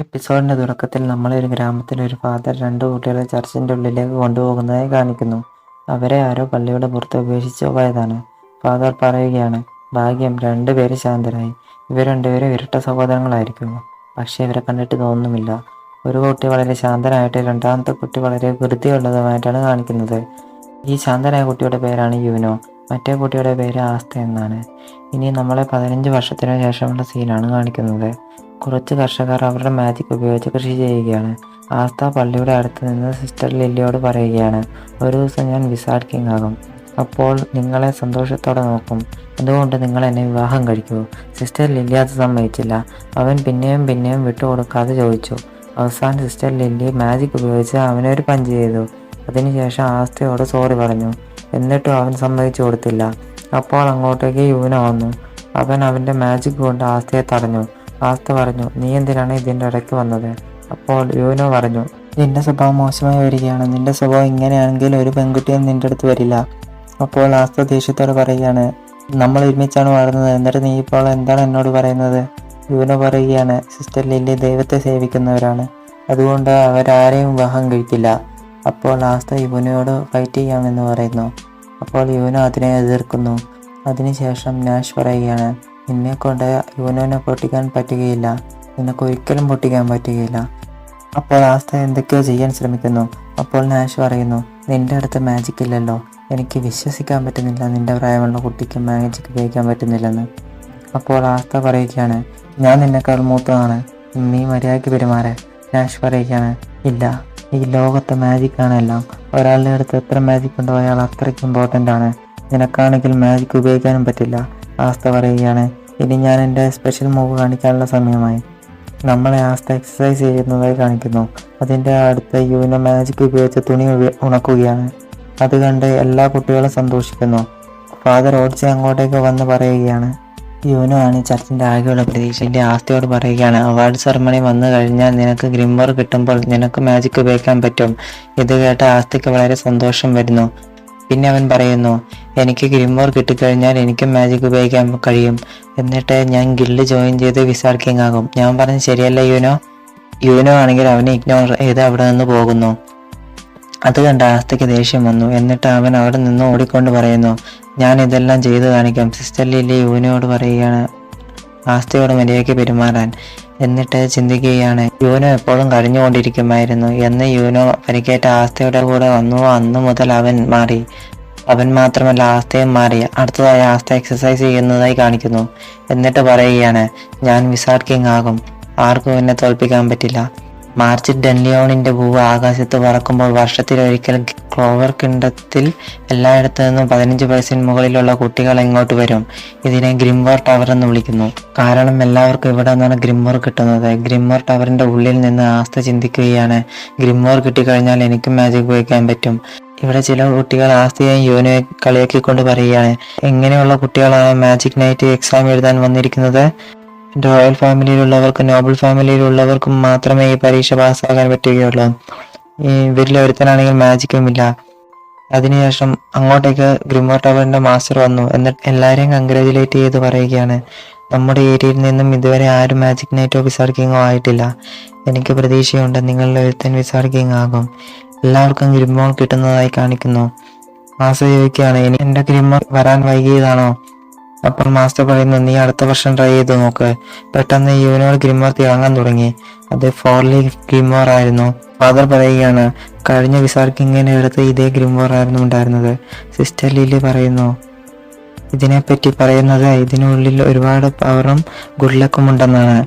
എപ്പിസോഡിന്റെ തുടക്കത്തിൽ നമ്മളെ ഒരു ഗ്രാമത്തിലെ ഒരു ഫാദർ രണ്ട് കുട്ടികളെ ചർച്ചിന്റെ ഉള്ളിലേക്ക് കൊണ്ടുപോകുന്നതായി കാണിക്കുന്നു. അവരെ ആരോ പള്ളിയുടെ പുറത്ത് ഉപേക്ഷിച്ചു പോയതാണ്. ഫാദർ പറയുകയാണ്, ഭാഗ്യം, രണ്ടുപേര് ശാന്തരായി. ഇവർ രണ്ടുപേരും ഇരട്ട സഹോദരങ്ങളായിരിക്കുന്നു. പക്ഷെ ഇവരെ കണ്ടിട്ട് തോന്നുന്നില്ല. ഒരു കുട്ടി വളരെ ശാന്തനായിട്ട് രണ്ടാമത്തെ കുട്ടി വളരെ വൃത്തിയുള്ളതുമായിട്ടാണ് കാണിക്കുന്നത്. ഈ ശാന്തനായ കുട്ടിയുടെ പേരാണ് യൂനോ. മറ്റേ കുട്ടിയുടെ പേര് ആസ്ത എന്നാണ്. ഇനി നമ്മളെ 15 വർഷത്തിനു ശേഷമുള്ള സീനാണ് കാണിക്കുന്നത്. കുറച്ച് കർഷകർ അവരുടെ മാജിക് ഉപയോഗിച്ച് കൃഷി ചെയ്യുകയാണ്. ആസ്ത പള്ളിയുടെ അടുത്ത് നിന്ന് സിസ്റ്റർ ലില്ലിയോട് പറയുകയാണ്, ഒരു ദിവസം ഞാൻ വിസാർഡ് കിങ് ആകും. അപ്പോൾ നിങ്ങളെ സന്തോഷത്തോടെ നോക്കും. അതുകൊണ്ട് നിങ്ങൾ എന്നെ വിവാഹം കഴിക്കൂ. സിസ്റ്റർ ലില്ലി അത് സമ്മതിച്ചില്ല. അവൻ പിന്നെയും വിട്ടുകൊടുക്കാതെ ചോദിച്ചു. അവസാനം സിസ്റ്റർ ലില്ലി മാജിക് ഉപയോഗിച്ച് അവനെ ഒരു പഞ്ച് ചെയ്തു. അതിനുശേഷം ആസ്തയോട് സോറി പറഞ്ഞു. എന്നിട്ടും അവൻ സമ്മതിച്ചു കൊടുത്തില്ല. അപ്പോൾ അങ്ങോട്ടേക്ക് യൂനോ വന്നു. അവൻ അവൻ്റെ മാജിക് കൊണ്ട് ആസ്തയെ തടഞ്ഞു. ആസ്ത പറഞ്ഞു, നീ എന്തിനാണ് ഇതിൻ്റെ ഇടയ്ക്ക് വന്നത്? അപ്പോൾ യൂനോ പറഞ്ഞു, നിന്റെ സ്വഭാവം മോശമായി വരികയാണ്. നിന്റെ സ്വഭാവം ഇങ്ങനെയാണെങ്കിൽ ഒരു പെൺകുട്ടിയും നിന്റെ അടുത്ത് വരില്ല. അപ്പോൾ ആസ്ത ദേഷ്യത്തോട് പറയുകയാണ്, നമ്മൾ ഒരുമിച്ചാണ് വളർന്നത്, എന്നിട്ട് നീ ഇപ്പോൾ എന്താണ് എന്നോട് പറയുന്നത്? യൂനോ പറയുകയാണ്, സിസ്റ്റർ ലില്ലി ദൈവത്തെ സേവിക്കുന്നവരാണ്, അതുകൊണ്ട് അവരാരെയും വിവാഹം കഴിക്കില്ല. അപ്പോൾ ആസ്ത യൂനോയോട് ഫൈറ്റ് ചെയ്യാമെന്ന് പറയുന്നു. അപ്പോൾ യൂനോ അതിനെ എതിർക്കുന്നു. അതിനുശേഷം നാഷ് പറയുകയാണ്, നിന്നെക്കൊണ്ട് യൂനോനെ പൊട്ടിക്കാൻ പറ്റുകയില്ല, നിനക്ക് ഒരിക്കലും പൊട്ടിക്കാൻ പറ്റുകയില്ല. അപ്പോൾ ആസ്ത എന്തൊക്കെയോ ചെയ്യാൻ ശ്രമിക്കുന്നു. അപ്പോൾ നാഷ് പറയുന്നു, നിന്റെ അടുത്ത് മാജിക് ഇല്ലല്ലോ, എനിക്ക് വിശ്വസിക്കാൻ പറ്റുന്നില്ല നിന്റെ പ്രായമുള്ള കുട്ടിക്ക് മാജിക് ഉപയോഗിക്കാൻ പറ്റുന്നില്ലെന്ന്. അപ്പോൾ ആസ്ത പറയുകയാണ്, ഞാൻ നിന്നെക്കാൾ മൂത്തതാണ്, നീ മര്യാദയ്ക്ക് പെരുമാറേ. നാഷ് പറയുകയാണ്, ഇല്ല, ഈ ലോകത്തെ മാജിക്കാണ് എല്ലാം. ഒരാളുടെ അടുത്ത് എത്ര മാജിക് ഉണ്ടോ അയാൾ അത്രയ്ക്ക് ഇമ്പോർട്ടൻ്റ് ആണ്. നിനക്കാണെങ്കിൽ മാജിക് ഉപയോഗിക്കാനും പറ്റില്ല. ആസ്ത പറയുകയാണ്, ഇനി ഞാൻ എൻ്റെ സ്പെഷ്യൽ മൂവ് കാണിക്കാനുള്ള സമയമായി. നമ്മളെ ആസ്ത എക്സസൈസ് ചെയ്യുന്നതായി കാണിക്കുന്നു. അതിൻ്റെ അടുത്ത് യൂനോ മാജിക് ഉപയോഗിച്ച് തുണി ഉണക്കുകയാണ്. അത് കണ്ട് എല്ലാ കുട്ടികളും സന്തോഷിക്കുന്നു. ഫാദർ ഓടിച്ച് അങ്ങോട്ടേക്ക് വന്ന് പറയുകയാണ്, യൂനോ ആണ് ചർച്ചിൻ്റെ ആകെയുള്ള പ്രതീക്ഷ. എൻ്റെ ആസ്തയോട് പറയുകയാണ്, അവാർഡ് സെറമണി വന്നു കഴിഞ്ഞാൽ നിനക്ക് ഗ്രിമ്മർ കിട്ടുമ്പോൾ നിനക്ക് മാജിക് ഉപയോഗിക്കാൻ പറ്റും. ഇത് കേട്ട ആസ്തയ്ക്ക് വളരെ സന്തോഷം വരുന്നു. പിന്നെ അവൻ പറയുന്നു, എനിക്ക് ഗ്രിമ്മോർ കിട്ടിക്കഴിഞ്ഞാൽ എനിക്കും മാജിക് ഉപയോഗിക്കാൻ കഴിയും. എന്നിട്ട് ഞാൻ ഗിൽഡ് ജോയിൻ ചെയ്ത് വിസാർഡ് കിങ് ആകും. ഞാൻ പറഞ്ഞത് ശരിയല്ല യൂനോ? യൂനോ ആണെങ്കിൽ അവനെ ഇഗ്നോർ ചെയ്ത് അവിടെ നിന്ന് പോകുന്നു. അത് കണ്ട് ആസ്തയ്ക്ക് ദേഷ്യം വന്നു. എന്നിട്ട് അവൻ അവിടെ നിന്ന് ഓടിക്കൊണ്ട് പറയുന്നു, ഞാൻ ഇതെല്ലാം ചെയ്തു കാണിക്കാം. സിസ്റ്റർ ലില്ലി യൂനോയോട് പറയുകയാണ് ആസ്തയോട് മര്യാദയ്ക്ക് പെരുമാറാൻ. എന്നിട്ട് ചിന്തിക്കുകയാണ്, യൂനോ എപ്പോഴും കരഞ്ഞുകൊണ്ടിരിക്കുമായിരുന്നു. എന്ന് യൂനോ പരിക്കേറ്റ ആസ്തയുടെ കൂടെ വന്നു. അന്നു മുതൽ അവൻ മാറി. അവൻ മാത്രമല്ല, ആസ്തയും മാറി. അടുത്തതായി ആസ്ത എക്സസൈസ് ചെയ്യുന്നതായി കാണിക്കുന്നു. എന്നിട്ട് പറയുകയാണ്, ഞാൻ വിസാർഡ് കിങ് ആകും, ആർക്കും എന്നെ തോൽപ്പിക്കാൻ പറ്റില്ല. മാർച്ച് ഡെൻലിയോണിന്റെ പൂവ് ആകാശത്ത് പറക്കുമ്പോൾ വർഷത്തിലൊരിക്കൽ ക്ലോവർ കിണ്ടത്തിൽ എല്ലായിടത്തു നിന്നും 15 വയസ്സിന് മുകളിലുള്ള കുട്ടികൾ ഇങ്ങോട്ട് വരും. ഇതിനെ ഗ്രിമ്മോർ ടവർ എന്ന് വിളിക്കുന്നു. കാരണം എല്ലാവർക്കും ഇവിടെ നിന്നാണ് ഗ്രിമ്മോർ കിട്ടുന്നത്. ഗ്രിമ്മോർ ടവറിന്റെ ഉള്ളിൽ നിന്ന് ആസ്ത ചിന്തിക്കുകയാണ്, ഗ്രിമ്മോർ കിട്ടിക്കഴിഞ്ഞാൽ എനിക്കും മാജിക് ഉപയോഗിക്കാൻ പറ്റും. ഇവിടെ ചില കുട്ടികൾ ആസ്തയെയും യൂനോയെ കളിയാക്കിക്കൊണ്ട് പറയുകയാണ്, എങ്ങനെയുള്ള കുട്ടികളാണ് മാജിക് നൈറ്റ് എക്സാം എഴുതാൻ വന്നിരിക്കുന്നത്? റോയൽ ഫാമിലിയിലുള്ളവർക്കും നോബിൾ ഫാമിലിയിലുള്ളവർക്കും മാത്രമേ ഈ പരീക്ഷ പാസ്സാകാൻ പറ്റുകയുള്ളൂ. ഇവരിൽ ഒരുത്തനാണെങ്കിൽ മാജിക്കും ഇല്ല. അതിനുശേഷം അങ്ങോട്ടേക്ക് ഗ്രിമ്മോർ ടവറിന്റെ മാസ്റ്റർ വന്നു. എന്നിട്ട് എല്ലാവരെയും കൺഗ്രാജുലേറ്റ് ചെയ്ത് പറയുകയാണ്, നമ്മുടെ ഏരിയയിൽ നിന്നും ഇതുവരെ ആരും മാജിക് നൈറ്റോ വിസാർഡ് കിങ്ങോ ആയിട്ടില്ല. എനിക്ക് പ്രതീക്ഷയുണ്ട് നിങ്ങളിൽ ഒരുത്തൻ വിസാർഡ് കിങ് ആകും. എല്ലാവർക്കും ഗ്രിമ്മോർ കിട്ടുന്നതായി കാണിക്കുന്നു. മാസ്റ്റർ ചോദിക്കുകയാണ്, ഇനി എൻ്റെ ഗ്രിമ്മോർ വരാൻ വൈകിയതാണോ? അപ്പോൾ മാസ്റ്റർ പറയുന്നു, നീ അടുത്ത വർഷം ട്രൈ ചെയ്ത് നോക്ക്. പെട്ടെന്ന് യൂനോട് ഗ്രിമ്മോർ തിളങ്ങാൻ തുടങ്ങി. അത് 4 ലീഫ് ഗ്രിമ്മോർ ആയിരുന്നു. ഫാദർ പറയുകയാണ്, കഴിഞ്ഞ വിസാർഡ് കിങ്ങിന്റെ അടുത്ത് ഇതേ ഗ്രിമ്മോർ ആയിരുന്നു ഉണ്ടായിരുന്നത്. സിസ്റ്റർ ലില്ലി പറയുന്നു, ഇതിനെപ്പറ്റി പറയുന്നത് ഇതിനുള്ളിൽ ഒരുപാട് പവറും ഗുഡ് ലക്കും ഉണ്ടെന്നാണ്.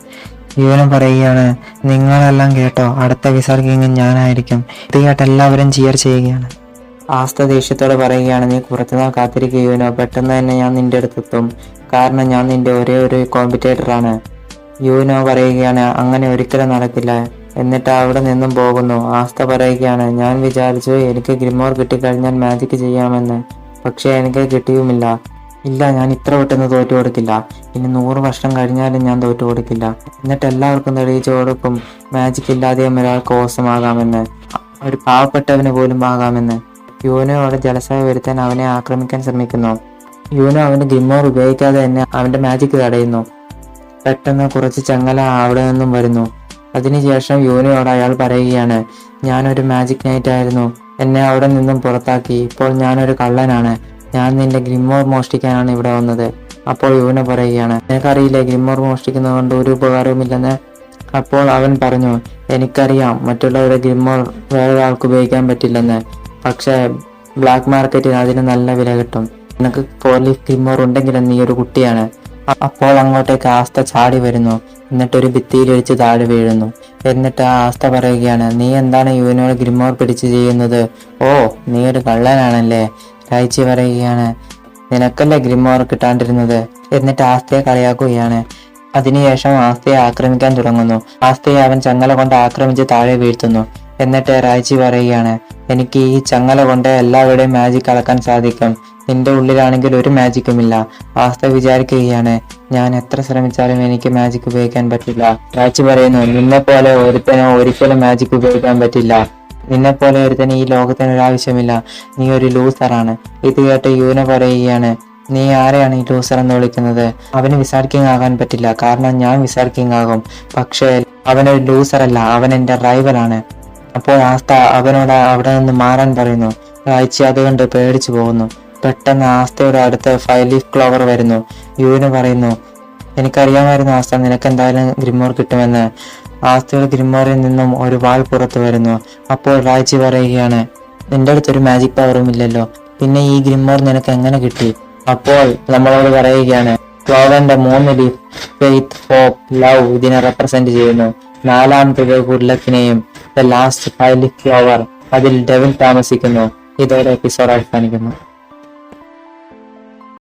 യൂനോ പറയുകയാണ്, നിങ്ങളെല്ലാം കേട്ടോ, അടുത്ത വിസാർഡ് കിങ് ഞാനായിരിക്കും. ഇത് കേട്ട് എല്ലാവരും ചിയർ ചെയ്യുകയാണ്. ആസ്ത ദേഷ്യത്തോടെ പറയുകയാണ്, നീ കുറച്ചുനാൾ കാത്തിരിക്കുകയോ, പെട്ടെന്ന് തന്നെ ഞാൻ നിന്റെ അടുത്തെത്തും. കാരണം ഞാൻ നിന്റെ ഒരേ ഒരു കോമ്പറ്റേറ്ററാണ്. യൂനോ പറയുകയാണ്, അങ്ങനെ ഒരിക്കലും നടക്കില്ല. എന്നിട്ട് അവിടെ നിന്നും പോകുന്നു. ആസ്ത പറയുകയാണ്, ഞാൻ വിചാരിച്ചു എനിക്ക് ഗ്രിമ്മോർ കിട്ടിക്കഴിഞ്ഞാൽ മാജിക് ചെയ്യാമെന്ന്, പക്ഷേ എനിക്ക് കിട്ടിയുമില്ല. ഇല്ല, ഞാൻ ഇത്ര പെട്ടെന്ന് തോറ്റു കൊടുക്കില്ല. ഇനി 100 വർഷം കഴിഞ്ഞാലും ഞാൻ തോറ്റു കൊടുക്കില്ല. എന്നിട്ട് എല്ലാവർക്കും തെളിയിച്ചു കൊടുക്കും മാജിക് ഇല്ലാതെയും ഒരാൾക്ക് ഓസമാകാമെന്ന്, ഒരു പാവപ്പെട്ടവന് പോലും ആകാമെന്ന്. യൂനോയോട് ജലസായ വരുത്താൻ അവനെ ആക്രമിക്കാൻ ശ്രമിക്കുന്നു. യൂനോ അവന്റെ ഗ്രിമ്മോർ ഉപയോഗിക്കാതെ തന്നെ അവന്റെ മാജിക് തടയുന്നു. പെട്ടെന്ന് കുറച്ച് ചങ്ങല അവിടെ നിന്നും വരുന്നു. അതിനുശേഷം യൂനോട് അയാൾ പറയുകയാണ്, ഞാനൊരു മാജിക് നൈറ്റ് ആയിരുന്നു, എന്നെ അവിടെ നിന്നും പുറത്താക്കി, ഇപ്പോൾ ഞാനൊരു കള്ളനാണ്, ഞാൻ നിന്റെ ഗ്രിമ്മോർ മോഷ്ടിക്കാനാണ് ഇവിടെ വന്നത്. അപ്പോൾ യൂന പറയുകയാണ്, നിനക്കറിയില്ലേ ഗ്രിമ്മോർ മോഷ്ടിക്കുന്നത് കൊണ്ട് ഒരു ഉപകാരവുമില്ലെന്ന്. അപ്പോൾ അവൻ പറഞ്ഞു, എനിക്കറിയാം മറ്റുള്ളവരുടെ ഗ്രിമ്മോർ വേറൊരാൾക്ക് ഉപയോഗിക്കാൻ പറ്റില്ലെന്ന്, പക്ഷേ ബ്ലാക്ക് മാർക്കറ്റിൽ അതിന് നല്ല വില കിട്ടും. നിനക്ക് 4 ലീഫ് ഗ്രിമ്മോർ ഉണ്ടെങ്കിലും നീ ഒരു കുട്ടിയാണ്. അപ്പോൾ അങ്ങോട്ടേക്ക് ആസ്ത ചാടി വരുന്നു, എന്നിട്ടൊരു ഭിത്തിയിൽ ഇടിച്ച് താഴെ വീഴുന്നു. എന്നിട്ട് ആ ആസ്ത പറയുകയാണ്, നീ എന്താണ് യുവിനോട് ഗ്രിമ്മോർ പിടിച്ച് ചെയ്യുന്നത്? ഓ, നീ ഒരു കള്ളനാണല്ലേ. റൈച്ചി പറയുകയാണ്, നിനക്കല്ലേ ഗ്രിമ്മോർ കിട്ടാണ്ടിരുന്നത്. എന്നിട്ട് ആസ്തയെ കളിയാക്കുകയാണ്. അതിനുശേഷം ആസ്തയെ ആക്രമിക്കാൻ തുടങ്ങുന്നു. ആസ്തയെ അവൻ ചങ്ങല കൊണ്ട് ആക്രമിച്ച് താഴെ വീഴ്ത്തുന്നു. എന്നിട്ട് റൈച്ചി പറയുകയാണ്, എനിക്ക് ഈ ചങ്ങല കൊണ്ട് എല്ലാവരുടെയും മാജിക് അളക്കാൻ സാധിക്കും, നിന്റെ ഉള്ളിലാണെങ്കിൽ ഒരു മാജിക്കുമില്ല. ആസ്ത വിചാരിക്കുകയാണ്, ഞാൻ എത്ര ശ്രമിച്ചാലും എനിക്ക് മാജിക് ഉപയോഗിക്കാൻ പറ്റില്ല. റൈച്ചി പറയുന്നു, നിന്നെ പോലെ ഒരുത്തനോ ഒരിക്കലും മാജിക് ഉപയോഗിക്കാൻ പറ്റില്ല, നിന്നെ പോലെ ഒരുത്തന് ഈ ലോകത്തിന് ഒരാവശ്യമില്ല, നീ ഒരു ലൂസറാണ്. ഇത് കേട്ട് യൂന പറയുകയാണ്, നീ ആരെയാണ് ഈ ലൂസർ എന്ന് വിളിക്കുന്നത്? അവന് വിസാർഡ് കിങ് ആകാൻ പറ്റില്ല, കാരണം ഞാൻ വിസാർഡ് കിങ് ആകും. പക്ഷേ അവനൊരു ലൂസർ അല്ല, അവൻ എന്റെ റൈവലാണ്. അപ്പോൾ ആസ്ത അവനോട് അവിടെ നിന്ന് മാറാൻ പറയുന്നു. റൈച്ചി അതുകൊണ്ട് പേടിച്ചു പോകുന്നു. പെട്ടെന്ന് ആസ്തയുടെ അടുത്ത് 5 ലീഫ് ക്ലോവർ വരുന്നു. യൂന് പറയുന്നു, എനിക്കറിയാമായിരുന്നു ആസ്ത നിനക്ക് എന്തായാലും ഗ്രിമ്മോർ കിട്ടുമെന്ന്. ആസ്തയുടെ ഗ്രിമ്മോറിൽ നിന്നും ഒരു വാൾ പുറത്തു വരുന്നു. അപ്പോൾ റൈച്ചി പറയുകയാണ്, നിന്റെ അടുത്തൊരു മാജിക് പവറും ഇല്ലല്ലോ, പിന്നെ ഈ ഗ്രിമ്മോർ നിനക്ക് എങ്ങനെ കിട്ടി? അപ്പോൾ നമ്മളോട് പറയുകയാണ്, ക്ലോവറിന്റെ 3 ലീഫ് ഫെയ്ത്ത്, ഹോപ്പ്, ലവ് ഇതിനെ റെപ്രസെന്റ് ചെയ്യുന്നു. 4ാമത്തേത് ഗുഡ് ലക്കിനെയും. ദ ലാസ്റ്റ് 5 ലീഫ് ക്ലോവർ, അതിൽ ഡെവിൽ താമസിക്കുന്നു. ഇതോടെ എപ്പിസോഡ് അവസാനിക്കുന്നു.